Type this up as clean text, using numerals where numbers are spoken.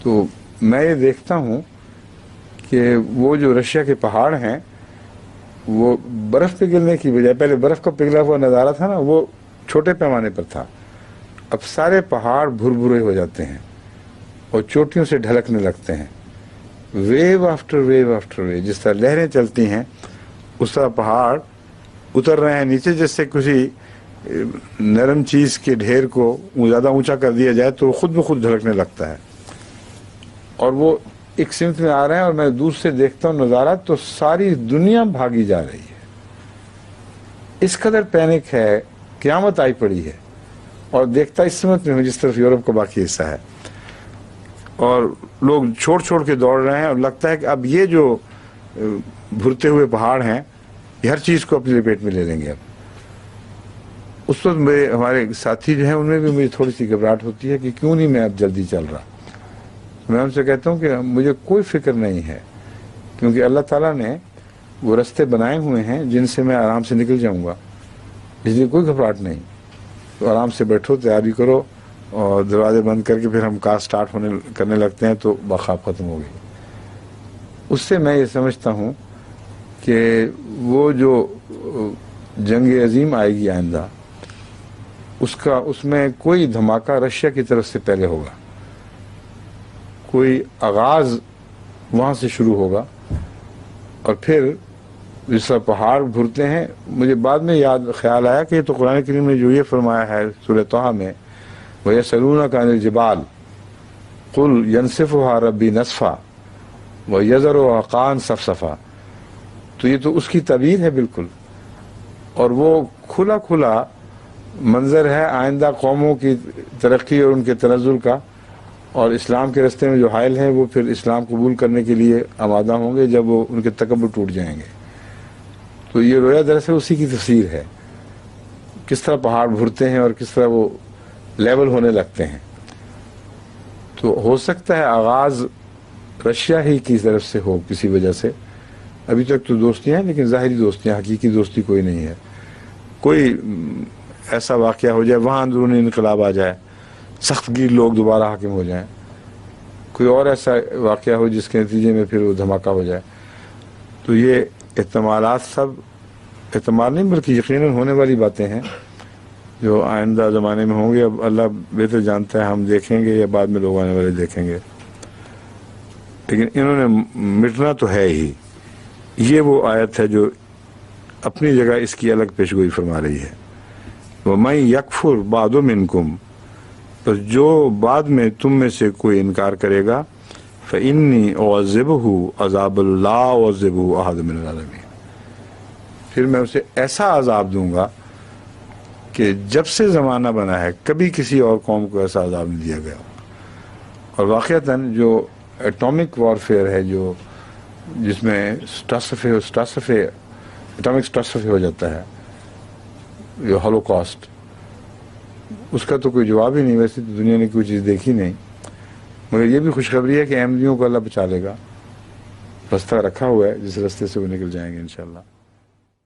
تو میں یہ دیکھتا ہوں کہ وہ جو رشیا کے پہاڑ ہیں وہ برف پگھلنے کی بجائے، پہلے برف کا پگھلا ہوا نظارہ تھا نا، وہ چھوٹے پیمانے پر تھا، اب سارے پہاڑ بھربھرے ہو جاتے ہیں اور چوٹیوں سے ڈھلکنے لگتے ہیں، wave after wave after wave, جس طرح لہریں چلتی ہیں اس طرح پہاڑ اتر رہے ہیں نیچے، جیسے کسی نرم چیز کے ڈھیر کو زیادہ اونچا کر دیا جائے تو خود بخود ڈھلکنے لگتا ہے، اور وہ ایک سمت میں آ رہے ہیں، اور میں دور سے دیکھتا ہوں نظارہ تو ساری دنیا بھاگی جا رہی ہے، اس قدر پینک ہے، قیامت آئی پڑی ہے، اور دیکھتا اس سمت میں ہوں جس طرف یورپ کا باقی حصہ ہے، اور لوگ چھوڑ چھوڑ کے دوڑ رہے ہیں، اور لگتا ہے کہ اب یہ جو بھرتے ہوئے پہاڑ ہیں یہ ہر چیز کو اپنی لپیٹ میں لے لیں گے۔ اب اس وقت ہمارے ساتھی جو ہیں ان میں بھی مجھے تھوڑی سی گھبراہٹ ہوتی ہے کہ کیوں نہیں میں اب جلدی چل رہا۔ میں ان سے کہتا ہوں کہ مجھے کوئی فکر نہیں ہے، کیونکہ اللہ تعالیٰ نے وہ رستے بنائے ہوئے ہیں جن سے میں آرام سے نکل جاؤں گا، اس لیے کوئی گھبراہٹ نہیں۔ تو آرام سے بیٹھو، تیاری کرو، اور دروازے بند کر کے پھر ہم کار سٹارٹ کرنے لگتے ہیں تو بخواب ختم ہو گئی۔ اس سے میں یہ سمجھتا ہوں کہ وہ جو جنگ عظیم آئے گی آئندہ، اس میں کوئی دھماکہ رشیا کی طرف سے پہلے ہوگا، کوئی آغاز وہاں سے شروع ہوگا، اور پھر جس طرح پہاڑ بھرتے ہیں، مجھے بعد میں خیال آیا کہ یہ تو قرآن کریم نے جو یہ فرمایا ہے سورہ طٰہٰ میں، وَيَسْأَلُونَكَ عَنِ الْجِبَالِ قُلْ يَنْسِفُهَا رَبِّي نَسْفًا وَيَذَرُهَا قَاعًا صَفْصَفًا، تو یہ تو اس کی تعبیر ہے بالکل، اور وہ کھلا کھلا منظر ہے آئندہ قوموں کی ترقی اور ان کے تنزل کا، اور اسلام کے راستے میں جو حائل ہیں وہ پھر اسلام قبول کرنے کے لیے آمادہ ہوں گے جب وہ ان کے تکبر ٹوٹ جائیں گے۔ تو یہ رویا دراصل اسی کی تفسیر ہے، کس طرح پہاڑ بھرتے ہیں اور کس طرح وہ لیول ہونے لگتے ہیں۔ تو ہو سکتا ہے آغاز رشیا ہی کی طرف سے ہو کسی وجہ سے، ابھی تک تو دوستیاں ہیں لیکن ظاہری دوستیاں، حقیقی دوستی کوئی نہیں ہے۔ کوئی ایسا واقعہ ہو جائے، وہاں اندرونی انقلاب آ جائے، سخت گیر لوگ دوبارہ حاکم ہو جائیں، کوئی اور ایسا واقعہ ہو جس کے نتیجے میں پھر وہ دھماکہ ہو جائے، تو یہ احتمالات سب احتمال نہیں بلکہ یقیناً ہونے والی باتیں ہیں جو آئندہ زمانے میں ہوں گے۔ اب اللہ بہتر جانتا ہے ہم دیکھیں گے یا بعد میں لوگ آنے والے دیکھیں گے، لیکن انہوں نے مٹنا تو ہے ہی۔ یہ وہ آیت ہے جو اپنی جگہ اس کی الگ پیشگوئی فرما رہی ہے، وَمَن يَكْفُرْ بَعْدُ مِنْكُمْ، بس جو بعد میں تم میں سے کوئی انکار کرے گا، فَإِنِّي أُعَذِّبُهُ عَذَابًا لَا أُعَذِّبُهُ أَحَدًا مِنَ الْعَالَمِينَ، پھر میں اسے ایسا عذاب دوں گا کہ جب سے زمانہ بنا ہے کبھی کسی اور قوم کو ایسا عذاب نہیں دیا گیا۔ اور واقعتاً جو ایٹامک وارفیئر ہے، جو جس میں ایٹامک سٹاسفے ہو جاتا ہے، جو ہولوکاسٹ، اس کا تو کوئی جواب ہی نہیں، ویسے تو دنیا نے کوئی چیز دیکھی نہیں، مگر یہ بھی خوشخبری ہے کہ احمدیوں کو اللہ بچا لے گا، رستہ رکھا ہوا ہے جس رستے سے وہ نکل جائیں گے انشاءاللہ۔